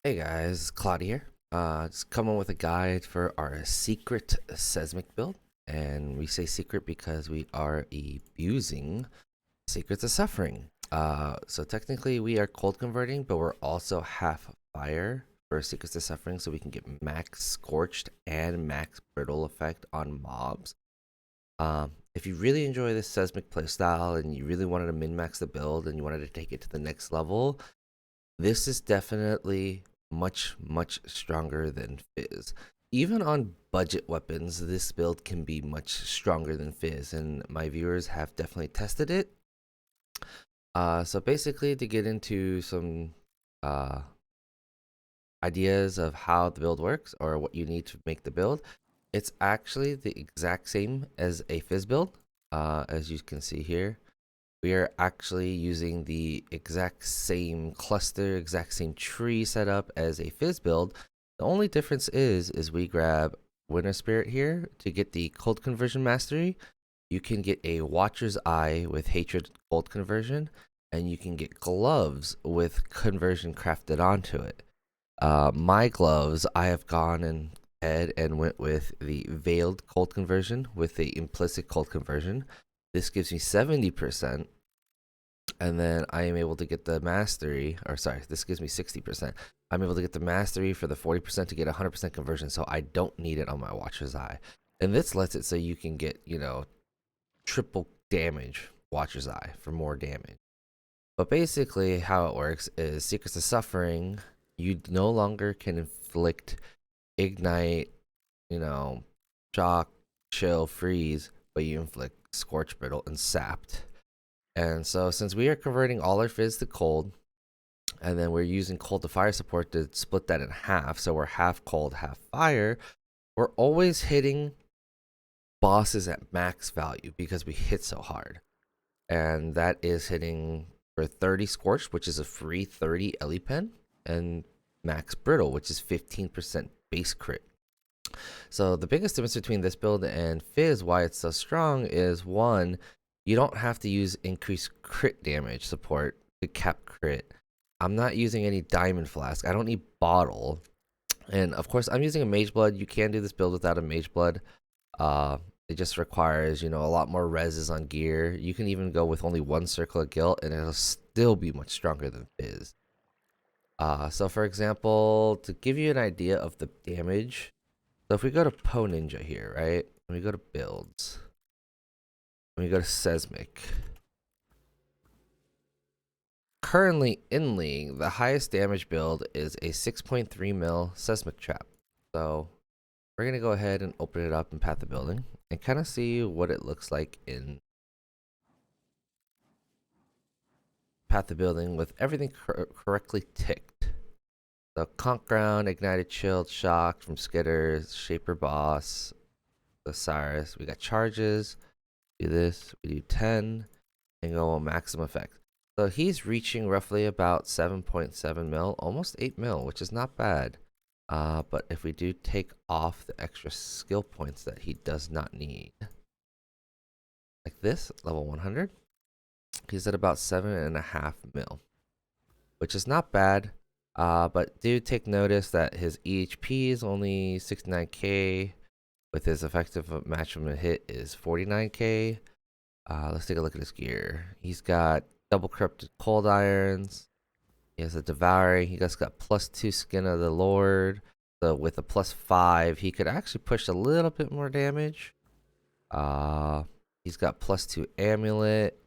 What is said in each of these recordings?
Hey guys, Claude here. Just coming with a guide for our secret seismic build. And we say secret because we are abusing Secrets of Suffering. So technically we are cold converting, but we're also half fire for Secrets of Suffering, so we can get max scorched and max brittle effect on mobs. If you really enjoy this seismic playstyle and you really wanted to min-max the build and you wanted to take it to the next level, this is definitely much stronger than Fizz. Even on budget weapons, this build can be much stronger than Fizz, and my viewers have definitely tested it. So basically, to get into some uh, ideas of how the build works or what you need to make the build, it's actually the exact same as a Fizz build, as you can see here. We are actually using the exact same cluster, exact same tree setup as a Fizz build. The only difference is we grab Winter Spirit here to get the cold conversion mastery. You can get a Watcher's Eye with Hatred cold conversion, and you can get gloves with conversion crafted onto it. My gloves, I have gone and ahead and went with the veiled cold conversion with the implicit cold conversion. This gives me 70%, and then I am able to get the mastery, or sorry, this gives me 60%. I'm able to get the mastery for the 40% to get 100% conversion, so I don't need it on my Watcher's Eye. And this lets it so you can get, triple damage Watcher's Eye for more damage. But basically, how it works is Secrets of Suffering, you no longer can inflict Ignite, shock, chill, freeze, but you inflict Scorch, Brittle, and Sapped. And so since we are converting all our Fizz to cold, and then we're using cold to fire support to split that in half, so we're half cold, half fire, we're always hitting bosses at max value because we hit so hard. And that is hitting for 30 Scorched, which is a free 30 Ellie Pen, and max Brittle, which is 15% base crit. So the biggest difference between this build and Fizz, why it's so strong, is one, you don't have to use increased crit damage support to cap crit. I'm not using any Diamond Flask. I don't need Bottle. And of course, I'm using a Mage Blood. You can do this build without a Mage Blood. It just requires, a lot more reses on gear. You can even go with only one Circle of Guilt, and it'll still be much stronger than Fizz. So for example, to give you an idea of the damage, so if we go to Po Ninja here, right? When we go to builds, when we go to Seismic, currently in League, the highest damage build is a 6.3 mil Seismic Trap. So we're going to go ahead and open it up in Path of Building and kind of see what it looks like in Path of Building with everything correctly ticked. So Conk Ground, Ignited, Chilled, Shocked from Skitters, Shaper Boss, Osiris. We got charges. Do this. We do 10 and go on maximum effect. So he's reaching roughly about 7.7 mil, almost 8 mil, which is not bad. But if we do take off the extra skill points that he does not need, like this, level 100, he's at about 7.5 mil, which is not bad. But do take notice that his EHP is only 69k, with his effective maximum hit is 49k. Let's take a look at his gear. He's got double corrupted cold irons. He has a devouring. He just got +2 skin of the Lord. So with a +5, he could actually push a little bit more damage. He's got +2 amulet.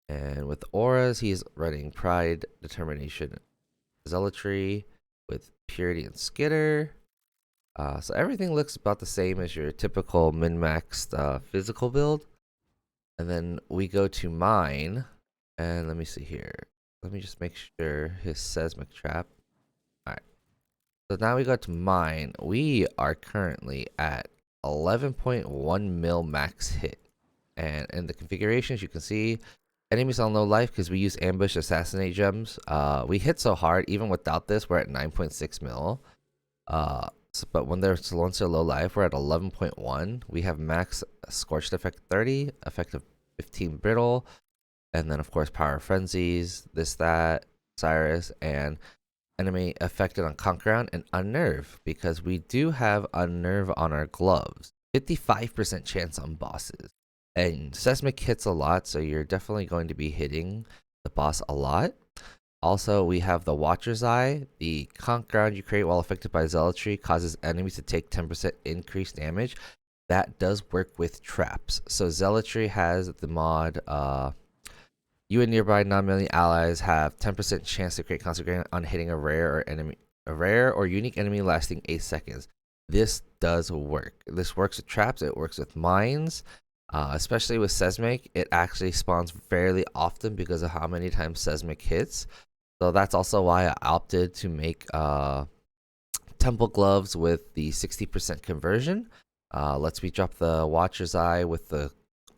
And with auras, he's running Pride, Determination, Zealotry with Purity and Skitter. So everything looks about the same as your typical min-maxed physical build. And then we go to mine. And let me see here. Let me just make sure his Seismic Trap. Alright. So now we go to mine. We are currently at 11.1 mil max hit. And in the configurations, you can see enemies on low life because we use ambush assassinate gems. We hit so hard, even without this, we're at 9.6 mil. But when they're low life, we're at 11.1. We have max scorched effect 30, effective 15 brittle, and then of course power frenzies, this, that, Cyrus, and enemy affected on Conquer and Unnerve, because we do have Unnerve on our gloves. 55% chance on bosses. And Seismic hits a lot, so you're definitely going to be hitting the boss a lot. Also, we have the Watcher's Eye. The conk ground you create while affected by Zealotry causes enemies to take 10% increased damage. That does work with traps. So Zealotry has the mod, you and nearby non-melee allies have 10% chance to create consecration on hitting a rare or unique enemy lasting 8 seconds. This does work. This works with traps. It works with mines. Especially with Seismic, it actually spawns fairly often because of how many times Seismic hits. So that's also why I opted to make temple gloves with the 60% conversion. Let's drop the Watcher's Eye with the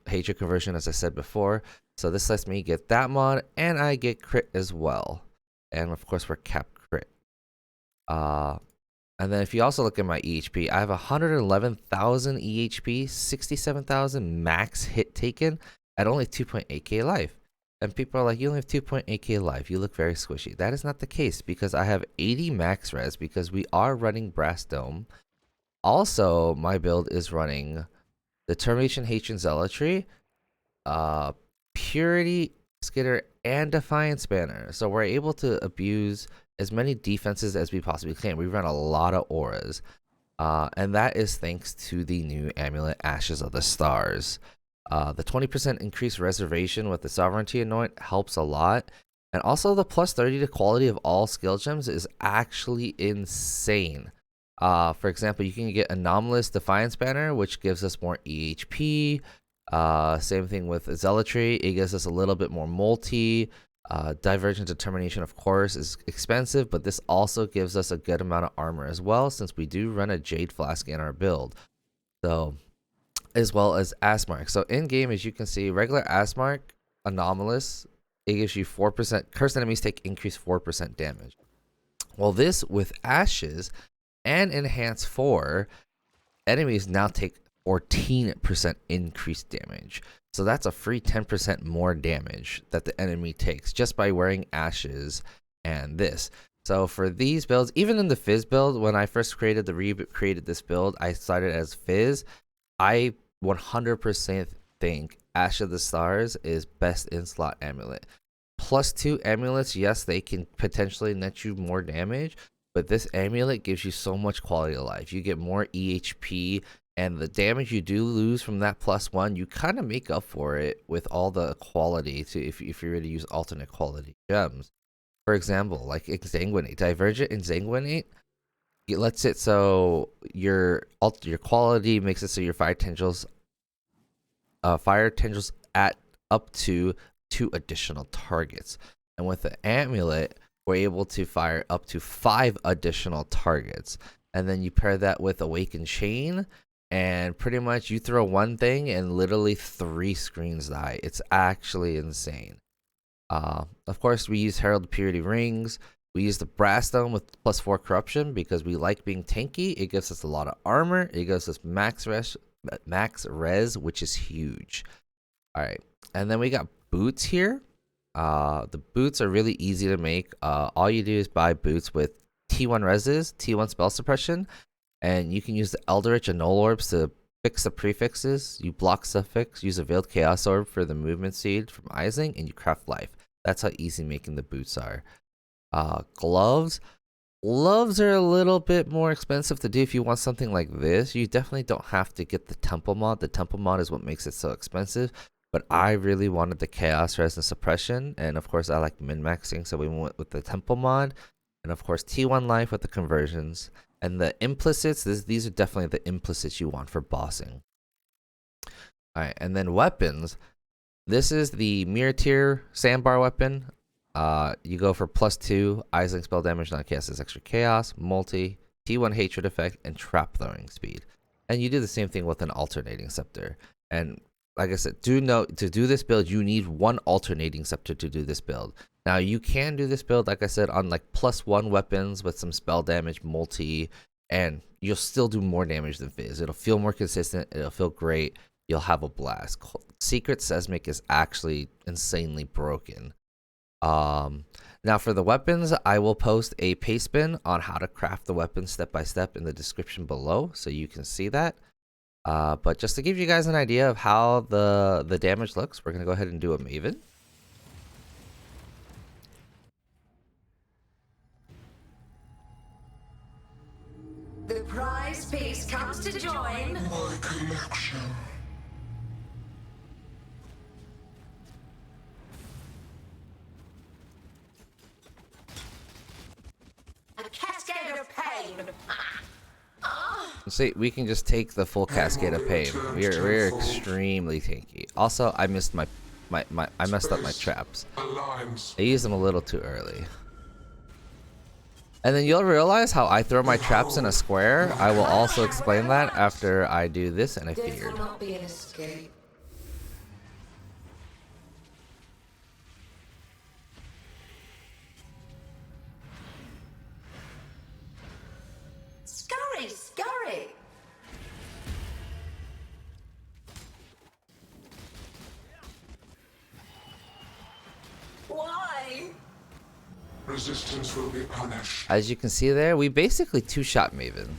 Hatred conversion, as I said before. So this lets me get that mod, and I get crit as well. And of course, we're capped crit. And then if you also look at my EHP, I have 111,000 EHP, 67,000 max hit taken at only 2.8k life. And people are like, you only have 2.8k life, you look very squishy. That is not the case, because I have 80 max res, because we are running Brass Dome. Also, my build is running Determination, Hatred, Zealotry, Purity, Skitter, and Defiance Banner. So we're able to abuse as many defenses as we possibly can. We run a lot of auras. And that is thanks to the new amulet Ashes of the Stars. The 20% increased reservation with the Sovereignty Anoint helps a lot. And also the plus 30 to quality of all skill gems is actually insane. For example, you can get Anomalous Defiance Banner, which gives us more EHP. Same thing with Zealotry. It gives us a little bit more multi. Divergent Determination, of course, is expensive, but this also gives us a good amount of armor as well, since we do run a Jade Flask in our build. So, as well as Asmark. So in game, as you can see, regular Asmark, Anomalous, it gives you 4%. Cursed enemies take increased 4% damage. Well, this with Ashes and Enhance 4, enemies now take 14% increased damage. So that's a free 10% more damage that the enemy takes just by wearing Ashes and this. So for these builds, even in the Fizz build, when I first created this build, I started as Fizz. I 100% think Ash of the Stars is best in slot amulet. +2 amulets, yes, they can potentially net you more damage, but this amulet gives you so much quality of life. You get more EHP, and the damage you do lose from that +1, you kind of make up for it with all the quality to if you really use alternate quality gems. For example, like Exsanguinate, Divergent Exsanguinate, it lets it so your quality makes it so your fire tendrils at up to 2 additional targets, and with the amulet, we're able to fire up to 5 additional targets. And then you pair that with Awakened Chain, and pretty much you throw one thing and literally 3 screens die. It's actually insane. Of course, we use Herald Purity Rings. We use the Brass Dome with +4 corruption because we like being tanky. It gives us a lot of armor. It gives us max res, which is huge. All right, and then we got boots here. The boots are really easy to make. All you do is buy boots with T1 reses, T1 spell suppression, and you can use the Eldritch and Null Orbs to fix the prefixes. You block suffix, use a Veiled Chaos Orb for the movement seed from Ising, and you craft life. That's how easy making the boots are. Gloves. Gloves are a little bit more expensive to do if you want something like this. You definitely don't have to get the Temple mod. The Temple mod is what makes it so expensive. But I really wanted the Chaos Res and Suppression. And of course, I like min-maxing, so we went with the Temple mod. And of course, T1 life with the conversions. And the implicits, these are definitely the implicits you want for bossing. Alright, and then weapons. This is the Mirror Tier Sandbar weapon. You go for +2 Ising spell damage, not chaos, extra chaos, multi, T1 hatred effect, and trap throwing speed. And you do the same thing with an alternating scepter. And like I said, do note, to do this build, you need 1 alternating scepter to do this build. Now, you can do this build, like I said, on like +1 weapons with some spell damage, multi, and you'll still do more damage than Fizz. It'll feel more consistent. It'll feel great. You'll have a blast. Secret Seismic is actually insanely broken. Now for the weapons, I will post a paste bin on how to craft the weapons step by step in the description below, so you can see that. But just to give you guys an idea of how the damage looks, we're gonna go ahead and do a Maven. The prize piece comes to join my collection. a cascade of pain. See, we can just take the full cascade of pain. We're extremely tanky. Also, I missed I messed up my traps. I used them a little too early. And then you'll realize how I throw my traps in a square. I will also explain that after I do this and I This figured. will not be an escape. Scurry, scurry. Why? Resistance will be punished. As you can see there, we basically two-shot Maven.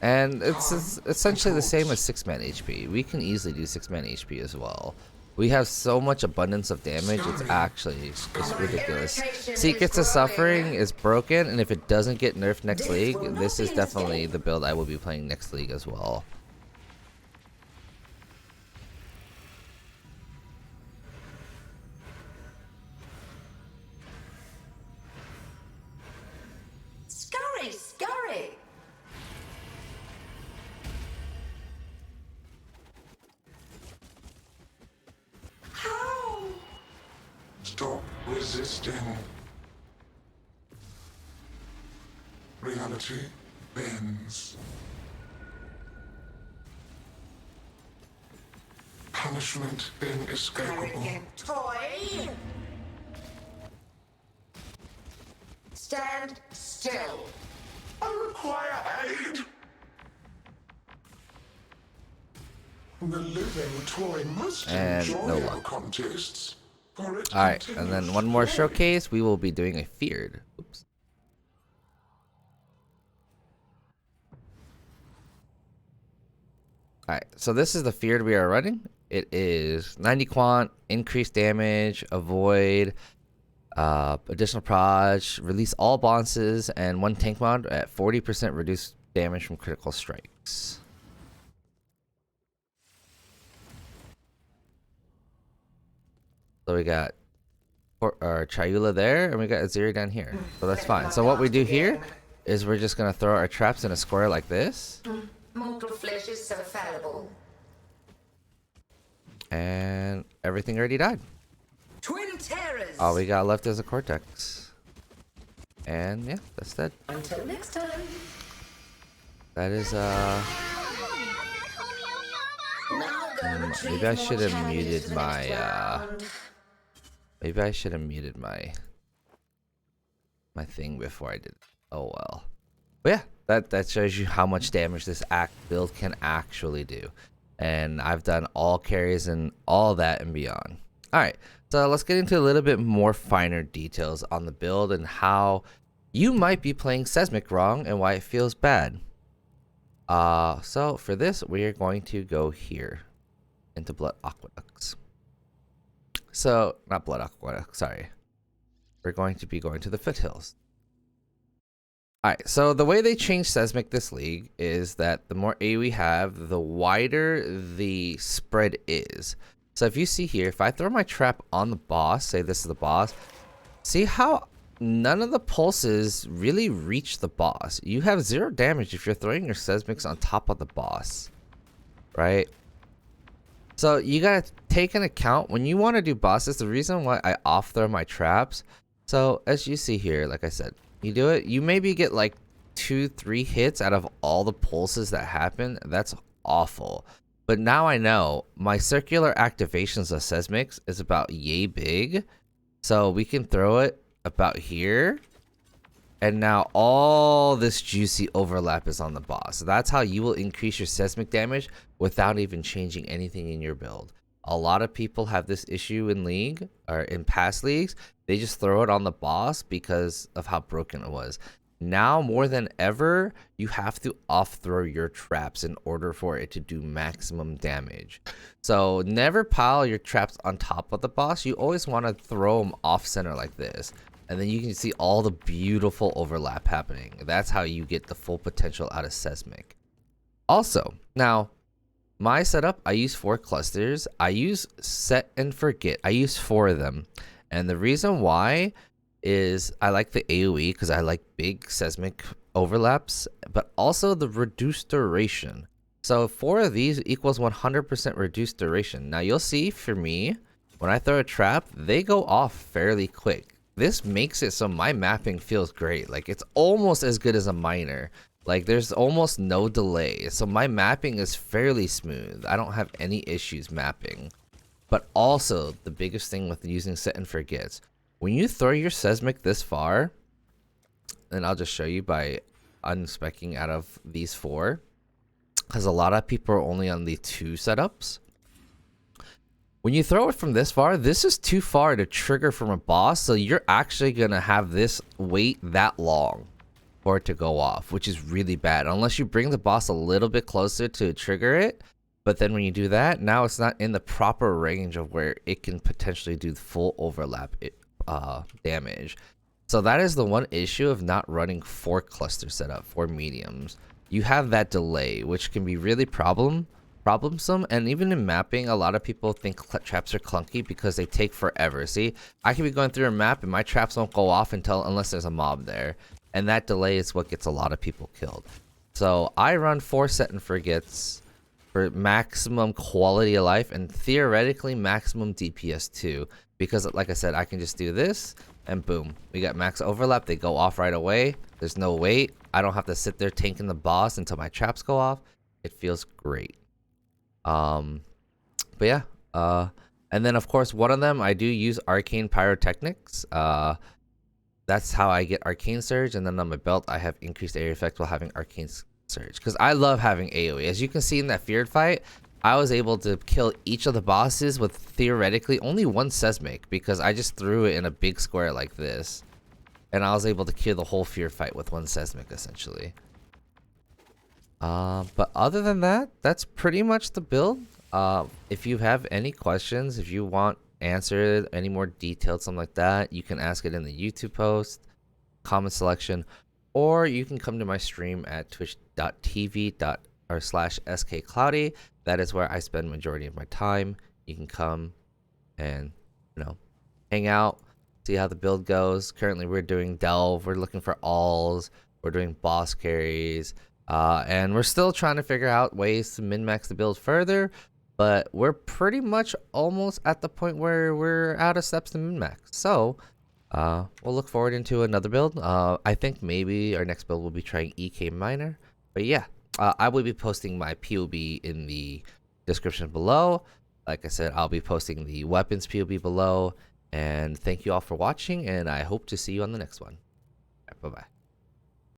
And it's essentially the same as 6-man HP. We can easily do 6-man HP as well. We have so much abundance of damage, it's actually just ridiculous. Secrets of Suffering is broken, and if it doesn't get nerfed next league, this is definitely the build I will be playing next league as well. Scurry, scurry. How? Stop resisting. Reality bends. Punishment inescapable. Arrogant toy. Stand still. I require aid. The living toy must And enjoy no our luck. contests. For it Alright, and then continues one more to showcase, we will be doing a Feared. Oops. Alright, so this is the Feared we are running. It is 90 quant, increased damage, avoid, additional proj, release all bosses, and one tank mod at 40% reduced damage from critical strikes. So we got our Chayula there, and we got Aziri down here. So that's fine. So what we do here is we're just going to throw our traps in a square like this. Mortal flesh is so fallible. And everything already died. Twin terrors. All we got left is a Cortex. And yeah, that's that. Until next time. That is, Now go retrieve maybe I more should have challenges muted for the my, next round. maybe I should have muted my thing before I did it. Oh well. But yeah, that shows you how much damage this build can actually do. And I've done all carries and all that and beyond. Alright, so let's get into a little bit more finer details on the build and how you might be playing Seismic wrong and why it feels bad. So for this, we are going to go here into Blood Aqueducts. So, not Blood Aqueduct, sorry. We're going to be going to the Foothills. Alright, so the way they changed Seismic this league is that the more A we have, the wider the spread is. So if you see here, if I throw my trap on the boss, say this is the boss, see how none of the pulses really reach the boss. You have 0 damage if you're throwing your Seismics on top of the boss, right? So you gotta take into account when you want to do bosses, the reason why I off throw my traps. So as you see here, like I said, you do it, you maybe get like 2-3 hits out of all the pulses that happen. That's awful. But now I know my circular activations of Seismics is about yay big. So we can throw it about here. And now all this juicy overlap is on the boss. So that's how you will increase your Seismic damage without even changing anything in your build. A lot of people have this issue in league or in past leagues, They just throw it on the boss because of how broken it was. Now more than ever, you have to off throw your traps in order for it to do maximum damage. So never pile your traps on top of the boss. You always want to throw them off center like this. And then you can see all the beautiful overlap happening. That's how you get the full potential out of Seismic. Also, now, my setup, I use 4 clusters. I use set and forget. I use 4 of them. And the reason why is I like the AoE because I like big seismic overlaps, but also the reduced duration. So 4 of these equals 100% reduced duration. Now you'll see for me, when I throw a trap, they go off fairly quick. This makes it so my mapping feels great. Like it's almost as good as a miner. Like there's almost no delay. So my mapping is fairly smooth. I don't have any issues mapping. But also the biggest thing with using set and forgets, when you throw your seismic this far, and I'll just show you by unspecking out of these 4, because a lot of people are only on the 2 setups. When you throw it from this far, this is too far to trigger from a boss, so you're actually gonna have this wait that long for it to go off, which is really bad unless you bring the boss a little bit closer to trigger it. But then when you do that, now it's not in the proper range of where it can potentially do full overlap damage. So that is the one issue of not running 4 cluster setup, 4 mediums. You have that delay, which can be really problemsome. And even in mapping, a lot of people think traps are clunky because they take forever. See, I can be going through a map and my traps won't go off unless there's a mob there. And that delay is what gets a lot of people killed. So I run 4 set and forgets for maximum quality of life and theoretically maximum DPS too, because like I said, I can just do this and boom, we got max overlap. They go off right away. There's no wait. I don't have to sit there tanking the boss until my traps go off. It feels great. But yeah, and then of course one of them I do use arcane pyrotechnics. That's how I get arcane surge, and then on my belt I have increased area effect while having arcane surge because I love having AoE. As you can see in that feared fight, I was able to kill each of the bosses with theoretically only 1 seismic because I just threw it in a big square like this, and I was able to kill the whole feared fight with 1 seismic essentially. But other than that, that's pretty much the build. If you have any questions, if you want answered any more detailed something like that, you can ask it in the YouTube post, comment selection, or you can come to my stream at twitch.tv/skcloudy. That is where I spend majority of my time. You can come and hang out, see how the build goes. Currently we're doing delve, we're looking for alls, we're doing boss carries, and we're still trying to figure out ways to min-max the build further. But we're pretty much almost at the point where we're out of steps to min-max. So we'll look forward into another build. I think maybe our next build will be trying EK Miner. But yeah, I will be posting my PoB in the description below. Like I said, I'll be posting the weapons PoB below. And thank you all for watching, and I hope to see you on the next one. Bye-bye.